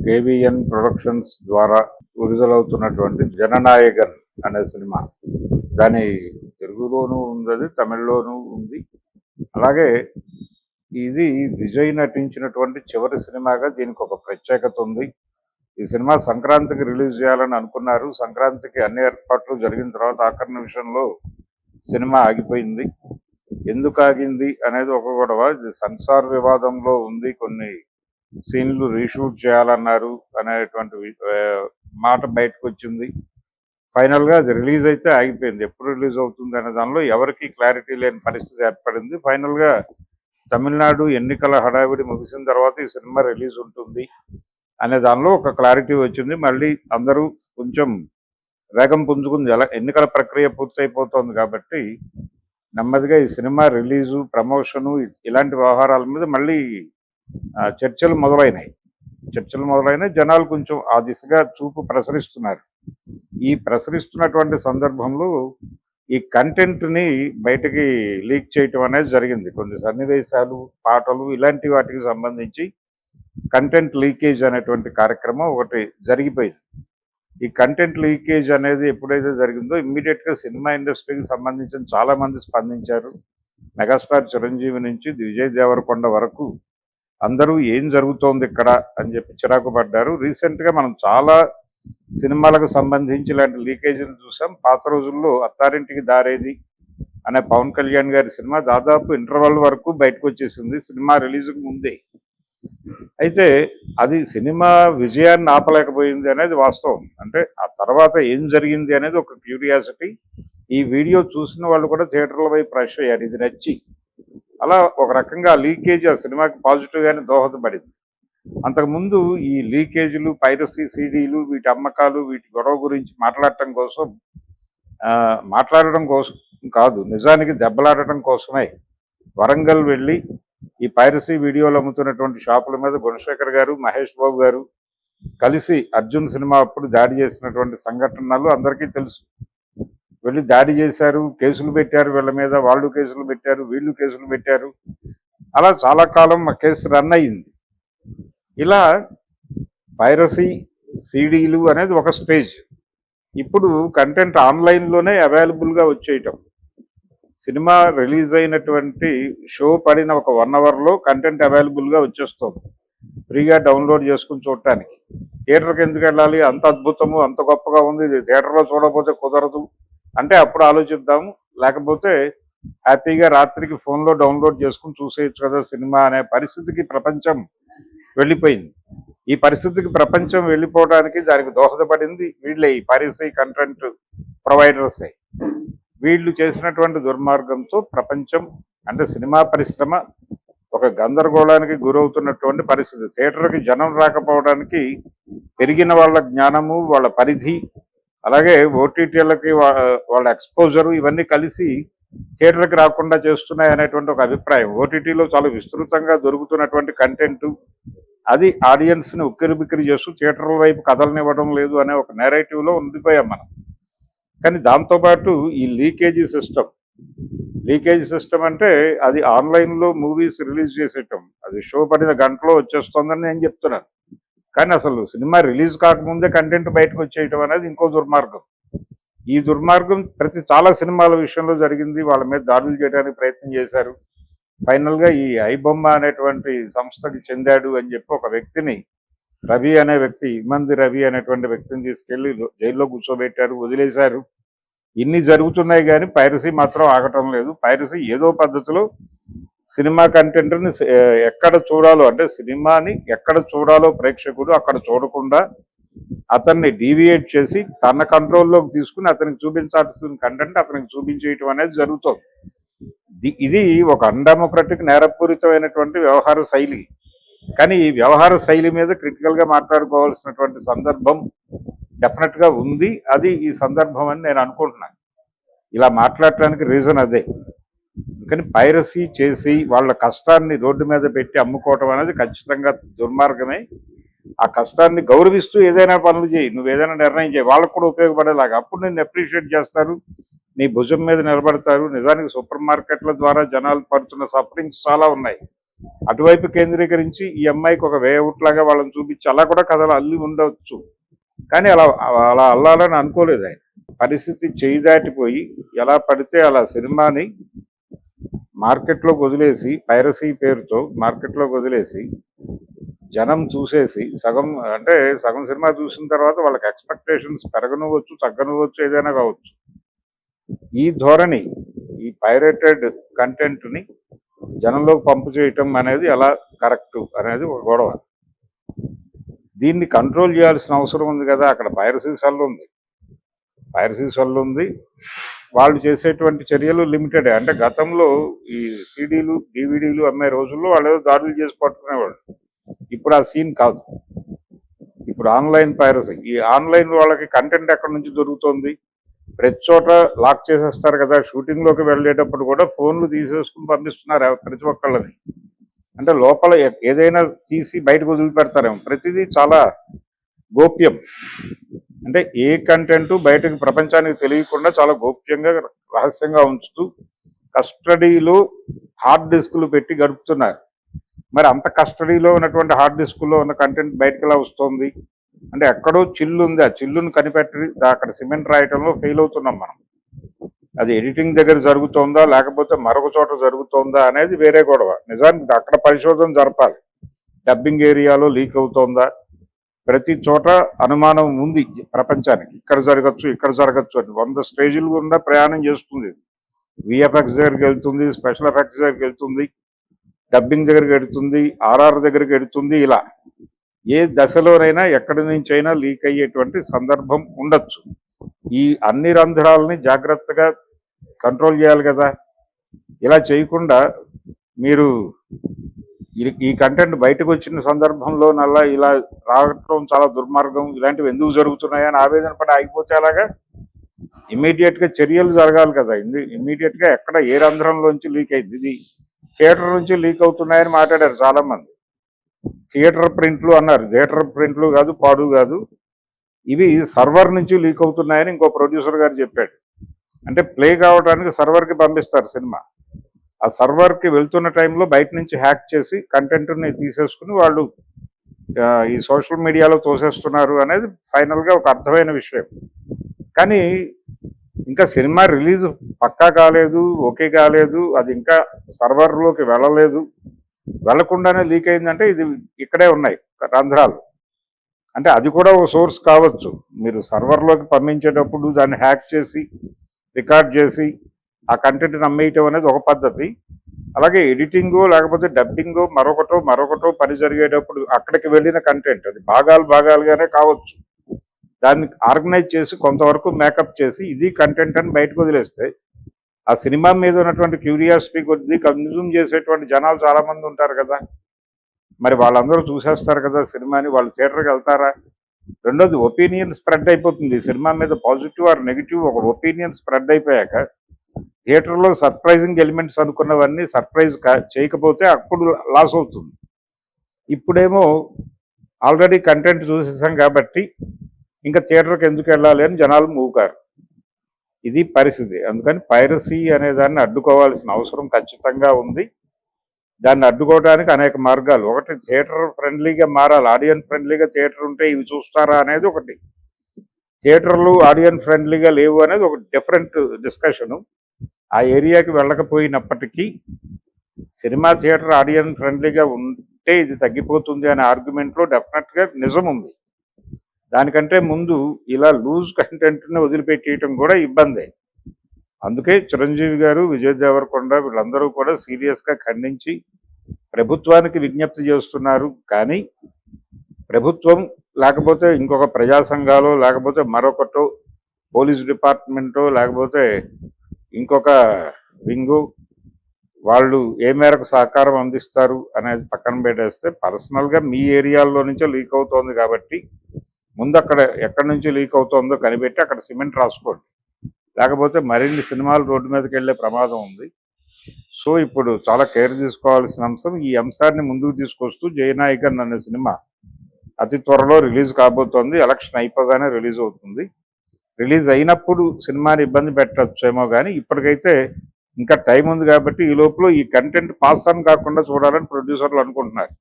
కేవీఎన్ productions ద్వారా విడుదలవుతున్నటువంటి జననాయకన్ అనే cinema. దాని తెలుగులోనూ ఉంది, తమిళ్లోనూ ఉంది. అలాగే ఇది విజయ్ నటించినటువంటి చివరి సినిమాగా దీనికి ఒక ప్రత్యేకత ఉంది. ఈ సినిమా సంక్రాంతికి రిలీజ్ చేయాలని అనుకున్నారు. సంక్రాంతికి అన్ని ఏర్పాట్లు జరిగిన తర్వాత ఆఖరి నిమిషంలో సినిమా ఆగిపోయింది. ఎందుకు ఆగింది అనేది ఒక గొడవ. ఇది సెన్సార్ వివాదంలో ఉంది. కొన్ని సీన్లు రీషూట్ చేయాలన్నారు అనేటువంటి మాట బయటకు వచ్చింది. ఫైనల్గా అది రిలీజ్ అయితే ఆగిపోయింది. ఎప్పుడు రిలీజ్ అవుతుంది అనే దానిలో ఎవరికి క్లారిటీ లేని పరిస్థితి ఏర్పడింది. ఫైనల్గా తమిళనాడు ఎన్నికల హడావిడి ముగిసిన తర్వాత ఈ సినిమా రిలీజ్ ఉంటుంది అనే దానిలో ఒక క్లారిటీ వచ్చింది. మళ్ళీ అందరూ కొంచెం వేగం పుంజుకుంది. ఎన్నికల ప్రక్రియ పూర్తయిపోతుంది కాబట్టి నెమ్మదిగా ఈ సినిమా రిలీజు, ప్రమోషను ఇలాంటి వ్యవహారాల మీద మళ్ళీ చర్చలు మొదలైనాయి. జనాలు కొంచెం ఆ దిశగా చూపు ప్రసరిస్తున్నారు. ఈ ప్రసరిస్తున్నటువంటి సందర్భంలో ఈ కంటెంట్ని బయటకి లీక్ చేయటం అనేది జరిగింది. కొన్ని సన్నివేశాలు, పాటలు ఇలాంటి వాటికి సంబంధించి కంటెంట్ లీకేజ్ అనేటువంటి కార్యక్రమం ఒకటి జరిగిపోయింది. ఈ కంటెంట్ లీకేజ్ అనేది ఎప్పుడైతే జరిగిందో ఇమ్మీడియట్గా సినిమా ఇండస్ట్రీకి సంబంధించిన చాలామంది స్పందించారు. మెగాస్టార్ చిరంజీవి నుంచి విజయ్ దేవరకొండ వరకు అందరూ ఏం జరుగుతోంది ఇక్కడ అని చెప్పి చిరాకు పడ్డారు. రీసెంట్గా మనం చాలా సినిమాలకు సంబంధించి ఇలాంటి లీకేజీలు చూసాం. పాత రోజుల్లో అత్తారింటికి దారేది అనే పవన్ కళ్యాణ్ గారి సినిమా దాదాపు ఇంటర్వల్ వరకు బయటకు వచ్చేసింది సినిమా రిలీజ్కి ముందే. అయితే అది సినిమా విజయాన్ని ఆపలేకపోయింది అనేది వాస్తవం. అంటే ఆ తర్వాత ఏం జరిగింది అనేది ఒక క్యూరియాసిటీ. ఈ వీడియో చూసిన వాళ్ళు కూడా థియేటర్ల వైపు రష్ అయ్యారు ఇది నచ్చి. అలా ఒక రకంగా లీకేజ్ ఆ సినిమాకి పాజిటివ్గానే దోహదపడింది. అంతకుముందు ఈ లీకేజీలు, పైరసీ సీడీలు, వీటి అమ్మకాలు, వీటి గొడవ గురించి మాట్లాడటం కోసం కాదు, నిజానికి దెబ్బలాడటం కోసమే వరంగల్ వెళ్ళి ఈ పైరసీ వీడియోలు అమ్ముతున్నటువంటి షాపుల మీద గుణశేఖర్ గారు, మహేష్ బాబు గారు కలిసి అర్జున్ సినిమా అప్పుడు దాడి చేసినటువంటి సంఘటనలు అందరికీ తెలుసు. వెళ్ళి దాడి చేశారు, కేసులు పెట్టారు, వీళ్ళ మీద వాళ్ళు కేసులు పెట్టారు, వీళ్ళు కేసులు పెట్టారు. అలా చాలా కాలం ఆ కేసు రన్ అయ్యింది. ఇలా పైరసీ సీడీలు అనేది ఒక స్టేజ్. ఇప్పుడు కంటెంట్ ఆన్లైన్లోనే అవైలబుల్గా వచ్చేయటం. సినిమా రిలీజ్ అయినటువంటి షో పడిన ఒక 1 అవర్లో కంటెంట్ అవైలబుల్గా వచ్చేస్తుంది, ఫ్రీగా డౌన్లోడ్ చేసుకుని చూడటానికి. థియేటర్కి ఎందుకు వెళ్ళాలి? అంత అద్భుతము, అంత గొప్పగా ఉంది, ఇది థియేటర్లో చూడకపోతే కుదరదు అంటే అప్పుడు ఆలోచిద్దాము. లేకపోతే హ్యాపీగా రాత్రికి ఫోన్లో డౌన్లోడ్ చేసుకుని చూసేయచ్చు కదా సినిమా అనే పరిస్థితికి ప్రపంచం వెళ్ళిపోయింది. ఈ పరిస్థితికి ప్రపంచం వెళ్ళిపోవడానికి దానికి దోహదపడింది వీళ్ళే, ఈ పైరసీ కంటెంట్ ప్రొవైడర్సే. వీళ్ళు చేసినటువంటి దుర్మార్గంతో ప్రపంచం అంటే సినిమా పరిశ్రమ ఒక గందరగోళానికి గురవుతున్నటువంటి పరిస్థితి. థియేటర్కి జనం రాకపోవడానికి పెరిగిన వాళ్ళ జ్ఞానము, వాళ్ళ పరిధి, అలాగే ఓటీటీలకి వాళ్ళ ఎక్స్పోజరు ఇవన్నీ కలిసి థియేటర్కి రాకుండా చేస్తున్నాయి అనేటువంటి ఒక అభిప్రాయం. ఓటీటీలో చాలా విస్తృతంగా దొరుకుతున్నటువంటి కంటెంట్ అది ఆడియన్స్ని ఉక్కిరిబిక్కిరి చేస్తూ థియేటర్ల వైపు కదలనివ్వడం లేదు అనే ఒక నేరేటివ్లో ఉండిపోయాం మనం. కానీ దాంతోపాటు ఈ లీకేజీ సిస్టమ్ అంటే అది ఆన్లైన్లో మూవీస్ రిలీజ్ చేసేయటం, అది షో పడిన గంటలో వచ్చేస్తుందని నేను చెప్తున్నాను. కానీ అసలు సినిమా రిలీజ్ కాకముందే కంటెంట్ బయటకు వచ్చేయటం అనేది ఇంకో దుర్మార్గం. ఈ దుర్మార్గం చాలా సినిమాల విషయంలో జరిగింది. వాళ్ళ మీద దాడులు చేయడానికి ప్రయత్నం చేశారు. ఫైనల్గా ఈ ఐబొమ్మ అనేటువంటి సంస్థకి చెందాడు అని చెప్పి ఒక వ్యక్తిని, రవి అనే వ్యక్తి, ఇమంది రవి అనేటువంటి వ్యక్తిని తీసుకెళ్లి జైల్లో కూర్చోబెట్టారు, వదిలేశారు. ఇన్ని జరుగుతున్నాయి కానీ పైరసీ మాత్రం ఆగటం లేదు. పైరసీ ఏదో పద్ధతిలో సినిమా కంటెంట్ని ఎక్కడ చూడాలో, అంటే సినిమాని ఎక్కడ చూడాలో ప్రేక్షకుడు అక్కడ చూడకుండా అతన్ని డీవియేట్ చేసి తన కంట్రోల్లోకి తీసుకుని అతనికి చూపించాల్సిన కంటెంట్ అతనికి చూపించేయటం అనేది జరుగుతుంది. ఇది ఒక అన్డెమోక్రటిక్, నేరపూరితమైనటువంటి వ్యవహార శైలి. కానీ ఈ వ్యవహార శైలి మీద క్రిటికల్గా మాట్లాడుకోవాల్సినటువంటి సందర్భం డెఫినెట్గా ఉంది. అది ఈ సందర్భం అని నేను అనుకుంటున్నాను. ఇలా మాట్లాడటానికి రీజన్ అదే. కానీ పైరసీ చేసి వాళ్ళ కష్టాన్ని రోడ్డు మీద పెట్టి అమ్ముకోవటం అనేది ఖచ్చితంగా దుర్మార్గమే. ఆ కష్టాన్ని గౌరవిస్తూ ఏదైనా పనులు చేయి, నువ్వు ఏదైనా నిర్ణయం చేయి, వాళ్ళకు కూడా ఉపయోగపడేలాగా. అప్పుడు నేను అప్రిషియేట్ చేస్తారు, నీ భుజం మీద నిలబడతారు. నిజానికి సూపర్ మార్కెట్ల ద్వారా జనాలు పడుతున్న సఫరింగ్స్ చాలా ఉన్నాయి. అటువైపు కేంద్రీకరించి ఈ అమ్మాయికి ఒక వేఅవుట్ లాగా వాళ్ళని చూపించి అలా కూడా కథలు అల్లి ఉండవచ్చు. కానీ అలా అలా అల్లాలని అనుకోలేదు ఆయన. పరిస్థితి చేయి దాటిపోయి ఎలా పడితే అలా సినిమాని మార్కెట్లోకి వదిలేసి, పైరసీ పేరుతో మార్కెట్లోకి వదిలేసి జనం చూసేసి సగం సినిమా చూసిన తర్వాత వాళ్ళకి ఎక్స్పెక్టేషన్స్ పెరగనివ్వచ్చు, తగ్గనివ్వచ్చు, ఏదైనా కావచ్చు. ఈ ధోరణి, ఈ పైరేటెడ్ కంటెంట్ని జనంలోకి పంపు చేయటం అనేది ఎలా కరెక్ట్ అనేది ఒక గొడవ. దీన్ని కంట్రోల్ చేయాల్సిన అవసరం ఉంది కదా. అక్కడ పైరసీ సెల్ ఉంది. వాళ్ళు చేసేటువంటి చర్యలు లిమిటెడ్. అంటే గతంలో ఈ సీడీలు, డివిడీలు అమ్మే రోజుల్లో వాళ్ళు ఏదో దాడులు చేసి పట్టుకునేవాళ్ళు. ఇప్పుడు ఆ సీన్ కాదు. ఇప్పుడు ఆన్లైన్ పైరసీ. ఈ ఆన్లైన్ వాళ్ళకి కంటెంట్ ఎక్కడి నుంచి దొరుకుతుంది? ప్రతి చోట లాక్ చేసేస్తారు కదా. షూటింగ్లోకి వెళ్ళేటప్పుడు కూడా ఫోన్లు తీసేసుకుని పంపిస్తున్నారు ప్రతి ఒక్కళ్ళని. అంటే లోపల ఏదైనా తీసి బయటకు వదిలిపెడతారేమో. ప్రతిదీ చాలా గోప్యం. అంటే ఏ కంటెంట్ బయటకు ప్రపంచానికి తెలియకుండా చాలా గోప్యంగా, రహస్యంగా ఉంచుతూ కస్టడీలో హార్డ్ డిస్కులు పెట్టి గడుపుతున్నారు. మరి అంత కస్టడీలో ఉన్నటువంటి హార్డ్ డిస్కుల్లో ఉన్న కంటెంట్ బయటకు ఎలా వస్తుంది? అంటే ఎక్కడో చిల్లు ఉంది. ఆ చిల్లును కనిపెట్టి అక్కడ సిమెంట్ రాయటంలో ఫెయిల్ అవుతున్నాం మనం. అది ఎడిటింగ్ దగ్గర జరుగుతోందా లేకపోతే మరొక చోట జరుగుతోందా అనేది వేరే గొడవ. నిజానికి అక్కడ పరిశోధన జరపాలి. డబ్బింగ్ ఏరియాలో లీక్ అవుతోందా? ప్రతి చోట అనుమానం ఉంది ప్రపంచానికి. ఇక్కడ జరగచ్చు అని 100 స్టేజీలు గుండా ప్రయాణం చేస్తుంది. విఎఫ్ఎక్స్ దగ్గరికి వెళ్తుంది, స్పెషల్ ఎఫెక్ట్స్ దగ్గరికి వెళ్తుంది, డబ్బింగ్ దగ్గరికి వెళ్తుంది, ఆర్ఆర్ దగ్గరికి వెళ్తుంది. ఇలా ఏ దశలోనైనా ఎక్కడి నుంచైనా లీక్ అయ్యేటువంటి సందర్భం ఉండొచ్చు. ఈ అన్ని రంధ్రాలని జాగ్రత్తగా కంట్రోల్ చేయాలి కదా. ఇలా చేయకుండా మీరు ఈ కంటెంట్ బయటకు వచ్చిన సందర్భంలోనల్లా ఇలా రావటం చాలా దుర్మార్గం, ఇలాంటివి ఎందుకు జరుగుతున్నాయని ఆవేదన పడి ఆగిపోతే అలాగా? ఇమీడియట్గా చర్యలు జరగాలి కదా. ఇమీడియట్గా ఎక్కడ ఏ రంధ్రంలోంచి లీక్ అయింది? ఇది థియేటర్ నుంచి లీక్ అవుతున్నాయని మాట్లాడారు చాలామంది. థియేటర్ ప్రింట్లు అన్నారు. థియేటర్ ప్రింట్లు కాదు, పాడు కాదు, ఇవి సర్వర్ నుంచి లీక్ అవుతున్నాయని ఇంకో ప్రొడ్యూసర్ గారు చెప్పాడు. అంటే ప్లే కావడానికి సర్వర్కి పంపిస్తారు సినిమా. ఆ సర్వర్కి వెళ్తున్న టైంలో బయట నుంచి హ్యాక్ చేసి కంటెంట్ని తీసేసుకుని వాళ్ళు ఈ సోషల్ మీడియాలో తోసేస్తున్నారు అనేది ఫైనల్గా ఒక అర్థమైన విషయం. కానీ ఇంకా సినిమా రిలీజ్ పక్కా కాలేదు, ఓకే కాలేదు, అది ఇంకా సర్వర్లోకి వెళ్ళలేదు. వెళ్లకుండానే లీక్ అయిందంటే ఇది ఇక్కడే ఉన్నాయి రంధ్రాలు. అంటే అది కూడా ఒక సోర్స్ కావచ్చు. మీరు సర్వర్లోకి పంపించేటప్పుడు దాన్ని హ్యాక్ చేసి రికార్డ్ చేసి ఆ కంటెంట్ని అమ్మేయటం అనేది ఒక పద్ధతి. అలాగే ఎడిటింగో లేకపోతే డబ్బింగో మరొకటో పని జరిగేటప్పుడు అక్కడికి వెళ్ళిన కంటెంట్ అది భాగాలుగానే కావచ్చు. దాన్ని ఆర్గనైజ్ చేసి కొంతవరకు మేకప్ చేసి ఇది కంటెంట్ అని బయటకు వదిలేస్తే ఆ సినిమా మీద ఉన్నటువంటి క్యూరియాసిటీ కొద్ది కన్జ్యూమ్ చేసేటువంటి జనాలు చాలామంది ఉంటారు కదా. మరి వాళ్ళందరూ చూసేస్తారు కదా సినిమాని. వాళ్ళు థియేటర్కి వెళ్తారా? రెండోది ఒపీనియన్ స్ప్రెడ్ అయిపోతుంది సినిమా మీద. పాజిటివ్ ఆర్ నెగిటివ్ ఒక ఒపీనియన్ స్ప్రెడ్ అయిపోయాక థియేటర్లో సర్ప్రైజింగ్ ఎలిమెంట్స్ అనుకున్నవన్నీ సర్ప్రైజ్ చేయకపోతే అప్పుడు లాస్ అవుతుంది. ఇప్పుడేమో ఆల్రెడీ కంటెంట్ చూసేసాం కాబట్టి ఇంకా థియేటర్కి ఎందుకు వెళ్ళాలి అని జనాలు మూవ్కారు. ఇది పరిస్థితి. అందుకని పైరసీ అనే దాన్ని అడ్డుకోవాల్సిన అవసరం ఖచ్చితంగా ఉంది. దాన్ని అడ్డుకోవడానికి అనేక మార్గాలు. ఒకటి, థియేటర్ ఫ్రెండ్లీగా మారాలి. ఆడియన్స్ ఫ్రెండ్లీగా థియేటర్ ఉంటే ఇవి చూస్తారా అనేది ఒకటి. థియేటర్లు ఆడియన్స్ ఫ్రెండ్లీగా లేవు అనేది ఒక డిఫరెంట్ డిస్కషను. ఆ ఏరియాకి వెళ్ళకపోయినప్పటికీ సినిమా థియేటర్ ఆడియన్స్ ఫ్రెండ్లీగా ఉంటే ఇది తగ్గిపోతుంది అనే ఆర్గ్యుమెంట్లో డెఫినెట్గా నిజం ఉంది. దానికంటే ముందు ఇలా లూజ్ కంటెంట్ని వదిలిపెట్టేయటం కూడా ఇబ్బందే. అందుకే చిరంజీవి గారు, విజయ్ దేవరకొండ వీళ్ళందరూ కూడా సీరియస్గా ఖండించి ప్రభుత్వానికి విజ్ఞప్తి చేస్తున్నారు. కానీ ప్రభుత్వం లేకపోతే ఇంకొక ప్రజా సంఘాలు లేకపోతే మరొకటో పోలీస్ డిపార్ట్మెంటో లేకపోతే ఇంకొక వింగు వాళ్ళు ఏ మేరకు సహకారం అందిస్తారు అనేది పక్కన పెట్టేస్తే పర్సనల్గా మీ ఏరియాల్లో నుంచే లీక్ అవుతోంది కాబట్టి ముందు అక్కడ ఎక్కడి నుంచి లీక్ అవుతుందో కనిపెట్టి అక్కడ సిమెంట్ రాసుకోండి. లేకపోతే మరిన్ని సినిమాలు రోడ్డు మీదకి వెళ్ళే ప్రమాదం ఉంది. సో ఇప్పుడు చాలా కేర్ తీసుకోవాల్సిన అంశం. ఈ అంశాన్ని ముందుకు తీసుకొస్తూ జయనాయకన్ అనే సినిమా అతి త్వరలో రిలీజ్ కాబోతోంది. ఎలక్షన్ అయిపోగానే రిలీజ్ అవుతుంది. రిలీజ్ అయినప్పుడు సినిమాని ఇబ్బంది పెట్టచ్చేమో కానీ ఇప్పటికైతే ఇంకా టైం ఉంది కాబట్టి ఈ లోపల ఈ కంటెంట్ పాస్ ఆన్ కాకుండా చూడాలని ప్రొడ్యూసర్లు అనుకుంటున్నారు.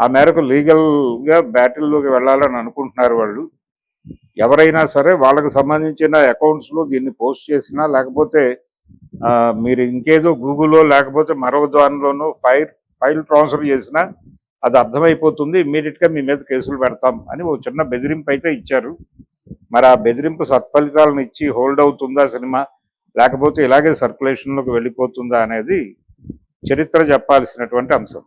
ఆ మేరకు లీగల్గా బ్యాటిల్లోకి వెళ్ళాలని అనుకుంటున్నారు వాళ్ళు. ఎవరైనా సరే వాళ్ళకి సంబంధించిన అకౌంట్స్లో దీన్ని పోస్ట్ చేసినా, లేకపోతే మీరు ఇంకేదో గూగుల్లో లేకపోతే మరో దానిలోనూ ఫైల్ ట్రాన్స్ఫర్ చేసినా అది అర్థమైపోతుంది, ఇమ్మీడియట్గా మీ మీద కేసులు పెడతాం అని ఒక చిన్న బెదిరింపు అయితే ఇచ్చారు. మరి ఆ బెదిరింపు సత్ఫలితాలను ఇచ్చి హోల్డ్ అవుతుందా సినిమా, లేకపోతే ఇలాగే సర్క్యులేషన్లోకి వెళ్ళిపోతుందా అనేది చరిత్ర చెప్పాల్సినటువంటి అంశం.